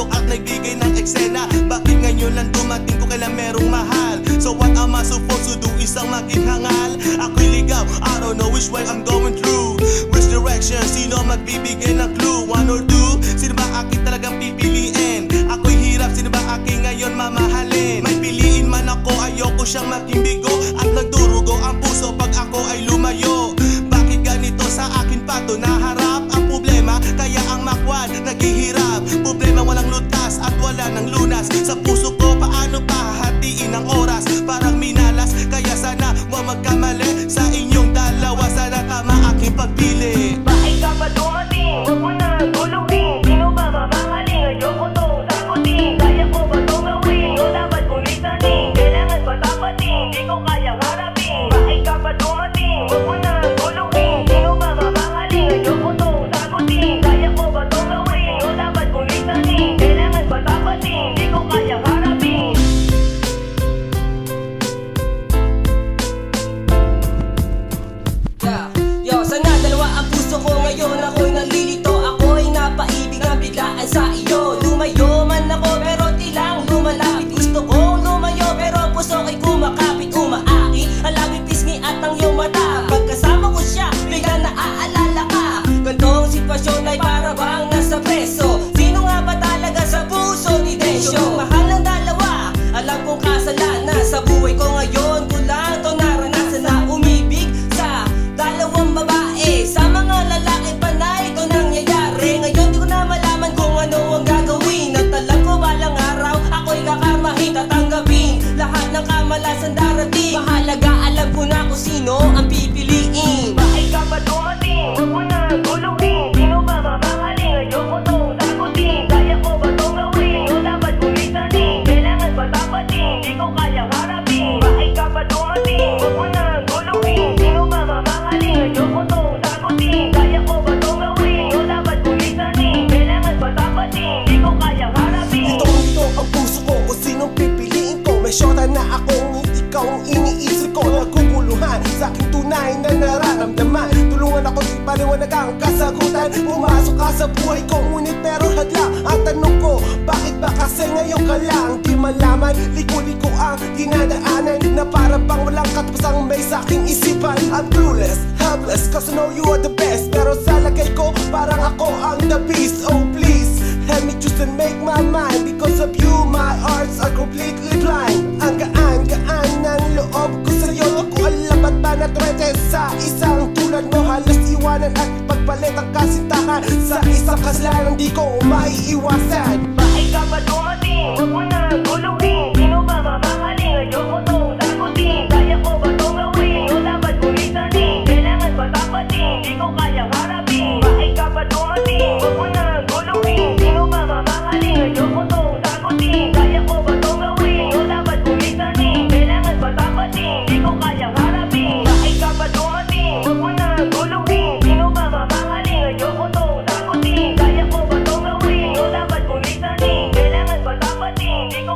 pumasok at nagbigay ng eksena. Bakit ngayon lang dumating ko kailan merong mahal? So what am I supposed to do? Isang maging hangal? Ako'y ligaw, I don't know which way I'm going through. Which direction? Sino magbibigay ng clue? One or two? Sino ba aking talagang pipiliin? Ako'y hirap, sino ba aking ngayon mamahalin? May piliin man ako, ayoko siyang maging bigo. At nagdurugo ang puso pag ako ay lumayo. Bakit ganito sa akin pa to naharap? Ang problema, kaya ang makwan naghihirap. Problema walang lutas at wala ng lunas. Sa puso ko, paano pahahatiin ang oras? Parang minalas, kaya sana huwag magkamali. Sa inyong dalawa, sana tama aking pagpili. Bakit ka pa dumating? Huwag mo na guluhin. Sino ba mamahaling? Ayoko tong sagutin. Kaya ko ba tong gawin? O dapat kong lisanin? Kailangan ba tapatin? Di ko kayang harapin. Bakit ka pa dumating? Huwag mo na guluhin. Sino ba mamahaling? Ayoko tong sagutin. Kaya ko ba tong gawin? O dapat kong lisanin? Kailangan ba tapatin? Di ko kayang harapin. Yo, sana dalawa ang puso ko ngayon. Ako'y nalilito, ako'y napaibig ang biglaan sa iyo. Lumayo man ako pero tilang lumalapit. Gusto kong lumayo pero puso ko'y kumakapit. Umaaki, ang labing pisngi at ang iyong mata. Pagkasama ko siya, bigla naaalala ka. Gantong sitwasyon ay para bang nasa preso. Sino nga ba talaga sa puso ni Densyo? Mahal ng dalawa, alam kong kasalanan. Sa buhay ko ngayon, ko lang to naranasan na umibig sa dalawang babae. Sa mga lalaki panay ito nangyayari. Ngayon di ko na malaman kung ano ang gagawin. At alam ko balang araw ako'y kakarmahin. Tatanggapin lahat ng kamalasan darating. Mahalaga alam ko na kung sino ang pipiliin. Bakit ka pa dumating? Huwag mo na guluhin. Sino ba mamahaling? Ayoko tong sagutin. Kaya ko ba tong gawin? O dapat kong lisanin? Kailangan ba tapatin? Di ko kayang harapin. Bakit ka pa dumating? Huwag mo na guluhin. Sino ba mamahaling? Ayoko tong sagutin. Kaya ko ba tong gawin? O dapat kong lisanin? Kailangan ba tapatin? Di ko kayang harapin. Dito ang puso ko kung sinong pipiliin ko. May syota na akong ikaw ang iniisip ko. Naguguluhan sa aking tunay na nararamdaman. Tulungan ako di paliwanag ang kasagutan. Pumasok ka sa buhay ko ngunit meron hadlang. Ang tanong ko, bakit ba kasi ngayon ka lang? Di malaman, liko-liko ang dinadaanan. Na para bang walang katapusang may sa aking isipan. I'm clueless, helpless, cause I know you are the best. Pero sa lagay ko, parang ako ang the beast. Oh please, help me choose and make my mind. Because of you, my hearts are completely blind. Ang gaan-gaan ng loob ko sa'yo. Ako alam ba't ba natwete sa isang tulad mo? Halos iwanan at pagpalit ang kasintahan. Sa isang kasalanan di ko maiiwasan. Bakit ka pa dumating? Huwag mo na guluhin. Sino ba mamahaling? Ayoko tong sagutin. Kaya ko ba tong gawin? O dapat kong lisanin? Kailangan ba tapatin? Di ko kayang harapin. Bakit ka pa dumating? Huwag mo na guluhin. Sino ba mamahaling? Ayoko tong sagutin. Kaya ko ba tong gawin? O dapat kong lisanin? Kailangan ba tapatin? Di ko kayang harapin. Bakit ka pa dumating? Huwag mo na guluhin. Sino ba mamahaling? Ayoko tong sagutin. Kaya ko ba tong gawin? O dapat kong lisanin? Kailangan ba tapatin? Di ko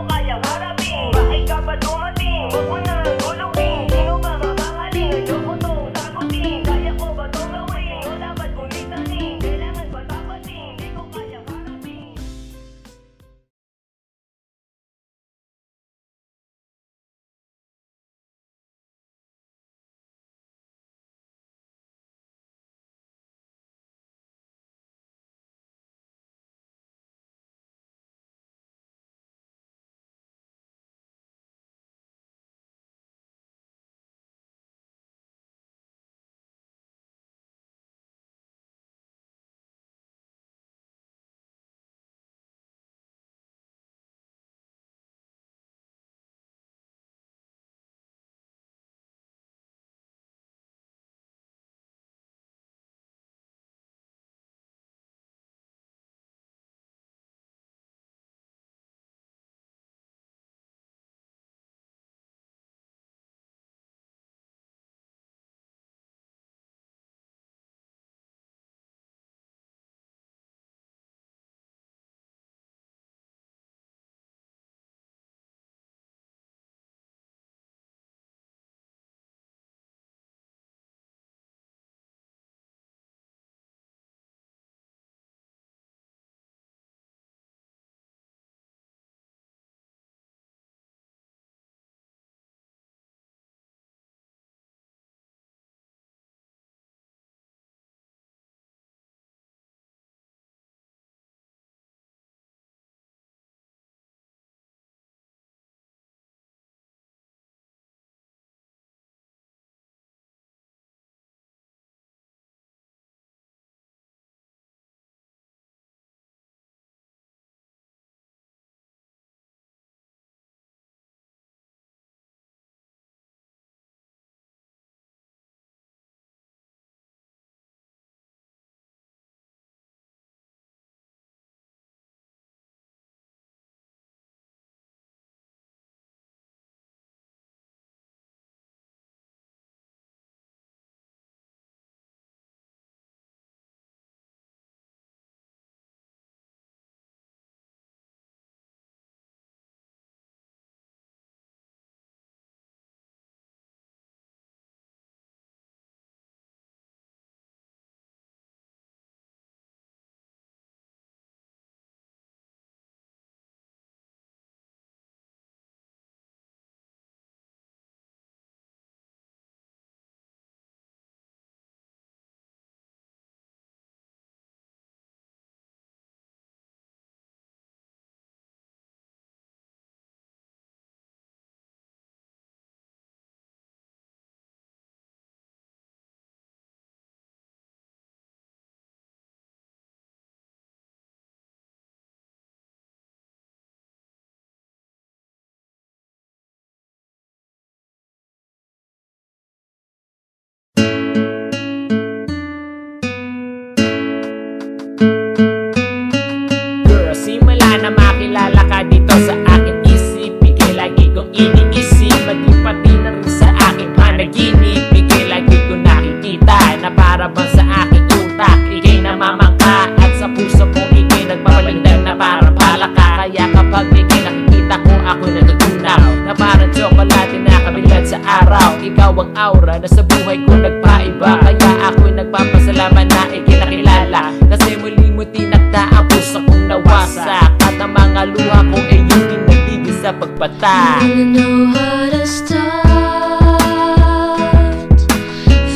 ang aura na sa buhay ko nagpaiba. Kaya ako'y nagpapasalamat na ikinakilala, kasi muli mo tinakda ang puso kong nawasak, at ang mga luha kong iyong pinatigil sa pagpata. You know how to start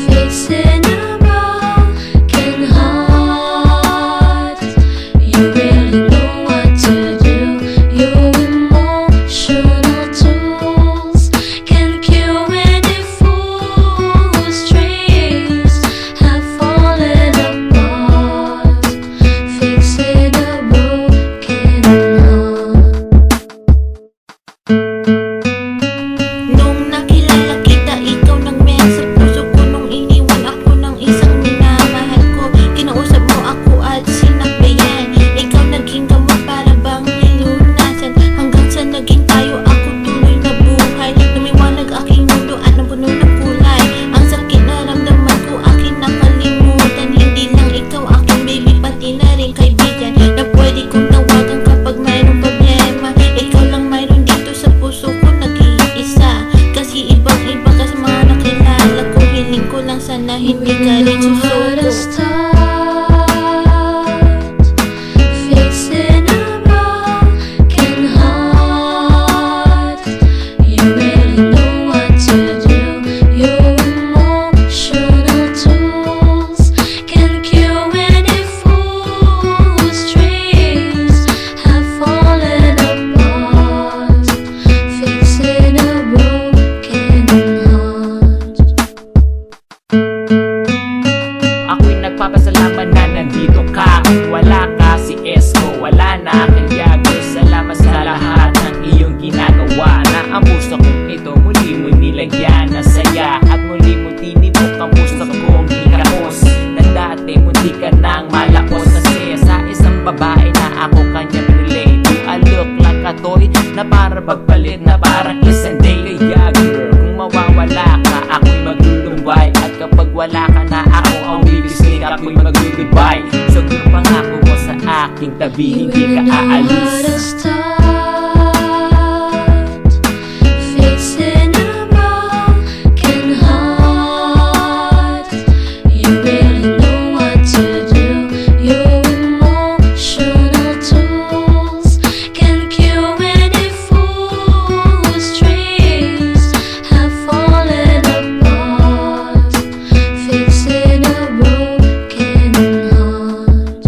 fixing a broken heart. You really know what to do. Your emotional tools can cure any fool's dreams have fallen apart. Fixing a broken heart. Nung nakilala kita, ikaw nagmehal sa puso ko. Nung iniwan ako ng isang minamahal ko, kinausap mo ako at sinakbayan. Ikaw naging gamot para bang nilunasan, hanggang sa naging tayo, ako tuloy na buhay. Lumiwanag aking mundo at napuno ng kulay. Ang sakit na ramdaman ko, aking nakalimutan. Hindi lang ikaw aking baby, pati na rin kaibigan na pwede kong tawagan kapag mayroong problema. Ikaw lang mayroon dito sa puso ko, nag-iisa. Kasi ibang-iba ka sa mga nakilala ko. Hiling ko lang sana hindi ka rin susuko. Fixing a broken heart. You really know what to do. Your emotional tools can cure any fool's dreams have fallen apart. Fixing a broken heart. Ako'y nagpapasalamat na nandito ka. Wala ka, si Esco, wala na. Kaya salamat sa lahat ng iyong ginagawa, na ang puso kong ito muli mo nilagyan ng saya, at muli mo tinibok ang puso kong hikahos, na dati munti ka nang malakos. Kasi sa isang babae na ako kanya pinili, do I look like a toy na para pagpalit, na parang isang day. Kaya girl, kung mawawala ka, ako'y maglulumbay, at kapag wala ka na, ako ang bibisnik, ako'y mag-goodbye. So kung pangako mo sa aking tabi, hindi ka aalis. Fixing a broken heart. You really know what to do. Your emotional tools can cure any fool's dreams have fallen apart. Fixing a broken heart.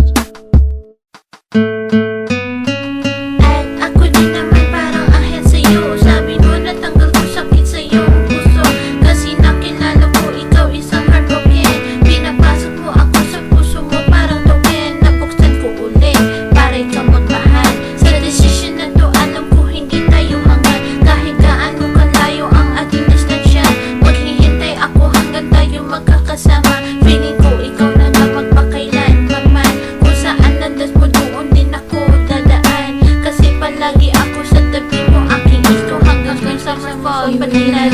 At ako din naman parang ahel sa'yo. Sabi mo natanggal ko sakit sa iyong puso, kasi nakilala ko ikaw isang heartbroken. Pinapasok mo ako sa puso mo parang token. Nabuksan ko ulit para ikaw magmahal. Sa desisyon na to, alam ko hindi tayo hanggan. Kahit gaano kalayo ang ating distansya, maghihintay ako hanggang tayo magkakasama. Feeling ko ikaw na nga magpakailanman. Kung saan landas mo, doon din ako dadaan. Kasi palagi ako sa tabi mo, aking gusto hanggang sa summer fall. Pati na